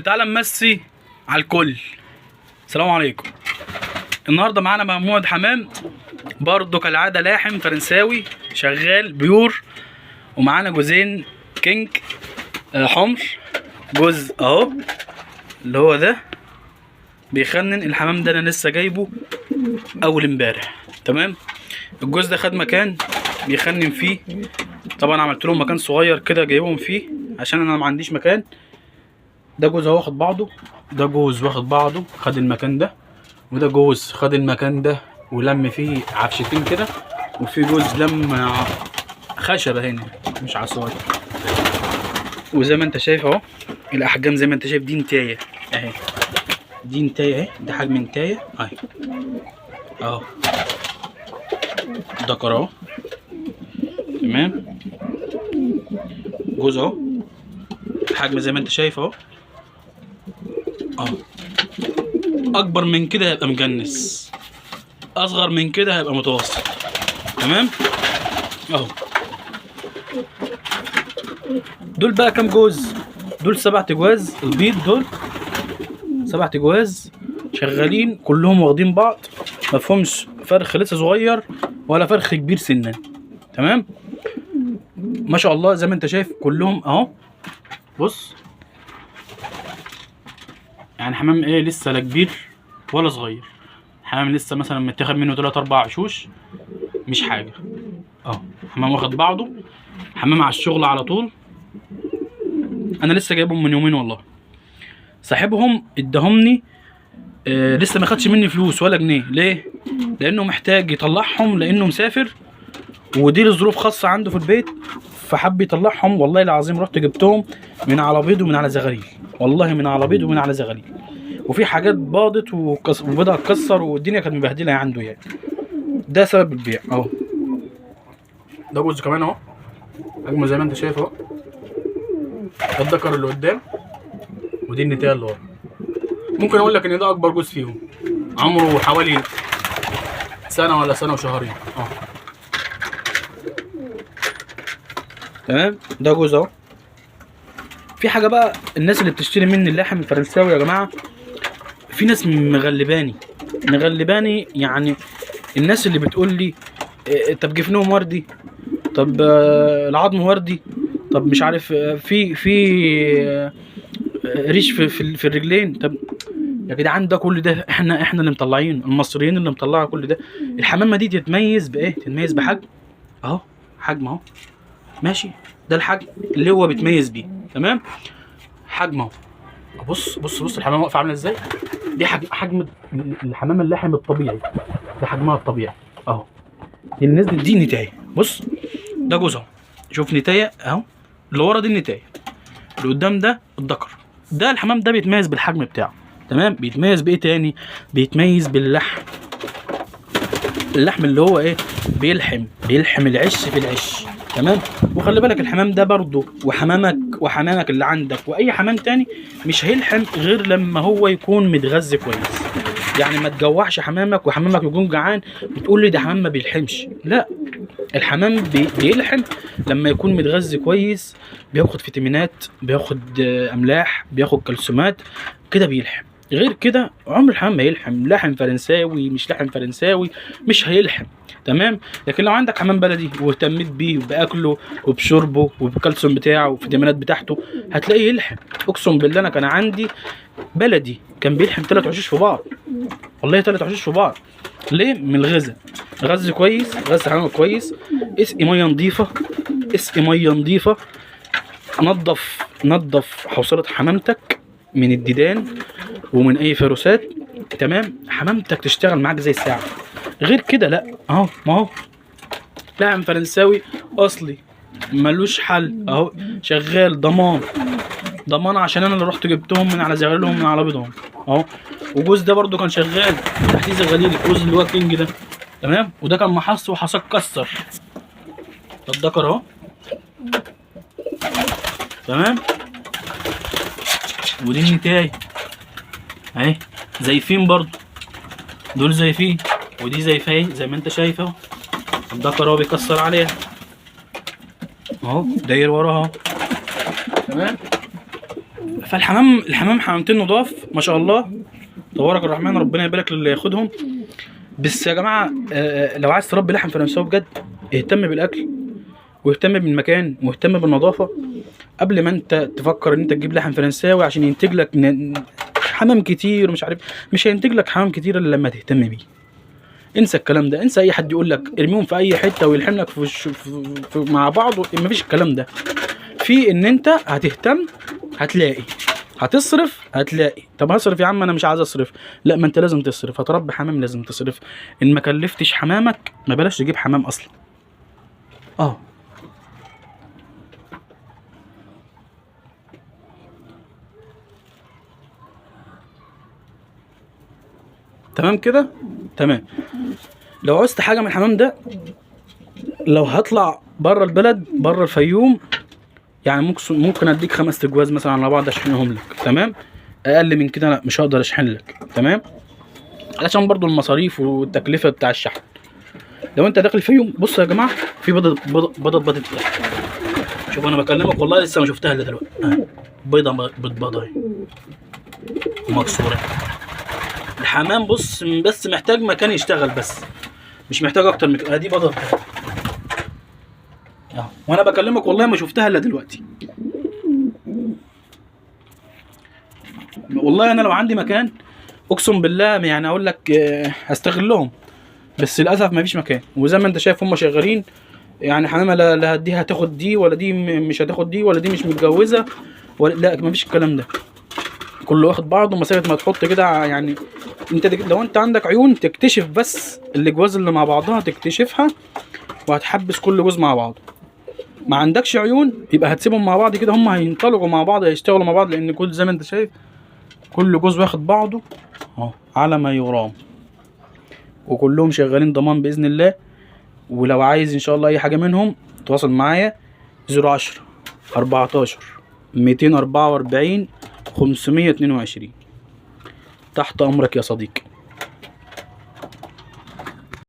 تعالى نمسي على الكل. السلام عليكم. النهارده معانا مجموعه حمام برضو كالعاده، لاحم فرنساوي شغال بيور، ومعانا جوزين كينج حمر. جوز اهو اللي هو ده بيخنن. الحمام ده انا لسه جايبه اول امبارح. تمام. الجوز ده خد مكان بيخنن فيه، طبعا عملت لهم مكان صغير كده جايبهم فيه عشان انا ما عنديش مكان. ده جوز اهو واخد بعضه، ده جوز واخد بعضه خد المكان ده، وده جوز خد المكان ده ولم فيه عفشتين كده، وفي جوز لم خشبه هنا مش عصايه. وزي ما انت شايف اهو الاحجام، زي ما انت شايف دي نتايه اهي، دي نتايه اهي، ده حجم نتايه اهي اهو، ذكر اهو. تمام. جوز اهو حجم زي ما انت شايف اهو اهو. اكبر من كده هيبقى مجنس، اصغر من كده هيبقى متوسط. تمام اهو. دول بقى كام جوز؟ دول 7 جواز البيض، دول 7 جواز شغالين كلهم واخدين بعض، مفهومش فرخ لسه صغير ولا فرخ كبير سنا. تمام ما شاء الله زي ما انت شايف كلهم اهو. بص يعني حمام ايه، لسه لا كبير ولا صغير، حمام لسه مثلا متاخد منه 3 4 عشوش، مش حاجه اهو. حمام واخد بعضه، حمام على الشغل على طول. انا لسه جايبهم من يومين والله. صاحبهم اداهمني لسه ما خدش مني فلوس ولا جنيه. ليه؟ لانه محتاج يطلعهم، لانه مسافر ودي لظروف خاصه عنده في البيت، فحب يطلعهم. والله العظيم رحت جبتهم من على بيض ومن على زغاليل، والله من على بيض ومن على زغاليل، وفي حاجات باضت وبيضها اتكسر والدنيا كانت مبهدله عنده يعني. ده سبب البيع اهو. ده جزء كمان اهو، حجمه زي ما انت شايف اهو. ده الذكر اللي قدام ودي النتايه اللي ورا. ممكن اقول لك ان ده اكبر جزء فيهم، عمره حوالي سنه ولا سنه وشهرين اهو. تمام. ده جزء اهو. في حاجه بقى، الناس اللي بتشتري مني اللحم الفرنساوي يا جماعه، في ناس مغلباني يعني. الناس اللي بتقول لي طب جفنهم وردي، طب العظم وردي، طب مش عارف في ريش في الرجلين. طب يا جدعان ده كل ده احنا اللي مطلعين، المصريين اللي مطلعه كل ده. الحمامه دي تتميز بايه؟ تتميز بحجم اهو، حجم اهو ماشي، ده الحجم اللي هو بيتميز بيه. تمام. حجم اهو. بص الحمامه واقفه عامله ازاي. دي حجم الحمام اللحم الطبيعي، ده حجمها الطبيعي اهو. دي نزلت، دي نتايه. بص ده جوز اهو، شوف نتايه اهو، اللي ورا دي النتايه، اللي قدام ده الذكر. ده الحمام ده بيتميز بالحجم بتاعه. تمام. بيتميز بايه تاني؟ بيتميز باللحم، اللحم اللي هو ايه، بيلحم العش في العش. تمام. وخلي بالك الحمام ده برضو وحمامك اللي عندك واي حمام تاني مش هيلحم غير لما هو يكون متغذي كويس. يعني ما تجوعش حمامك وحمامك يكون جعان بتقول لي ده حمام ما بيلحمش. لا، الحمام بيلحم لما يكون متغذي كويس، بياخد فيتامينات، بياخد املاح، بياخد كالسيومات كده بيلحم. غير كده عمر الحمام ما يلحم. لحم فرنساوي مش لحم فرنساوي مش هيلحم. تمام. لكن لو عندك حمام بلدي واهتميت بيه وباكله وبشربه وبالكالسيوم بتاعه والفيتامينات بتاعته هتلاقيه يلحم. اقسم بالله انا كان عندي بلدي كان بيلحم 3 عشوش في بعض، والله 3 عشوش في بعض. ليه؟ من الغذاء. غذي كويس، غذي حمامك كويس، اسقي ميه نظيفه، اسقي ميه نظيفه، نظف حوصله حمامتك من الديدان ومن اي فيروسات. تمام. حمامتك تشتغل معاك زي الساعه. غير كده لا اهو، ما هو لحم فرنساوي اصلي ملوش حل اهو، شغال ضمان عشان انا اللي رحت جبتهم من على زغالهم من على بيضهم اهو. وجوز ده برده كان شغال تحتيه زغاليل، الجوز اللي هو كينج ده. تمام. وده كان محص وحصاد كسر. ده الذكر اهو. تمام. ودي النتايه اهي، زيفين برضو، دول زيفين ودي زيفه زي ما انت شايف اهو. الذكر اهو بيكسر عليها اهو، داير وراها اهو. تمام. الحمام حمامتين نضاف ما شاء الله تبارك الرحمن، ربنا يبارك للي ياخدهم. بس يا جماعه لو عايز تربي لحم فرنساوي بجد اهتم بالاكل واهتم بالمكان واهتم بالنظافه قبل ما انت تفكر ان انت تجيب لحم فرنساوي عشان ينتج لك حمام كتير ومش عارف. مش هينتج لك حمام كتير الا لما تهتم بيه. انسى الكلام ده، انسى اي حد يقول لك ارميهم في اي حته ويلحم لك مع بعض. مفيش الكلام ده. في ان انت هتهتم هتلاقي، هتصرف هتلاقي. طب هصرف يا عم انا مش عايز اصرف. لا، ما انت لازم تصرف. هتربي حمام لازم تصرف. ان ما كلفتش حمامك ما بلاش تجيب حمام اصلا. تمام كده، تمام. لو عوزت حاجه من الحمام ده، لو هطلع بره البلد بره الفيوم يعني ممكن اديك 5 تجواز مثلا على بعض اشحنهم لك. تمام. اقل من كده لا مش هقدر اشحن لك. تمام، علشان برضو المصاريف والتكلفه بتاع الشحن. لو انت داخل الفيوم، بص يا جماعه في بيضه شوف انا بكلمك والله لسه ما شفتها الا دلوقتي. بيضه اهي ومكسوره. الحمام بص بس محتاج مكان يشتغل، بس مش محتاج اكتر من كده. دي بيضه اهو، وانا بكلمك والله ما شفتها الا دلوقتي. والله انا لو عندي مكان اقسم بالله يعني اقول لك هستغلهم، بس للاسف ما فيش مكان. وزي ما انت شايف هم شغالين يعني. حمامه لا دي هتاخد دي، ولا دي مش هتاخد دي، ولا دي مش متجوزه، ولا لا، ما فيش الكلام ده. كله واخد بعضه. مسافه ما تحط كده يعني. انت لو انت عندك عيون تكتشف بس الجواز اللي مع بعضها تكتشفها، وهتحبس كل جوز مع بعضه. ما عندكش عيون يبقى هتسيبهم مع بعض كده، هم هينطلقوا مع بعض هيشتغلوا مع بعض، لان كل زي ما انت شايف كل جوز واخد بعضه اهو على ما يرام، وكلهم شغالين ضمان باذن الله. ولو عايز ان شاء الله اي حاجه منهم تواصل معايا 010 14 244 522. تحت امرك يا صديقي.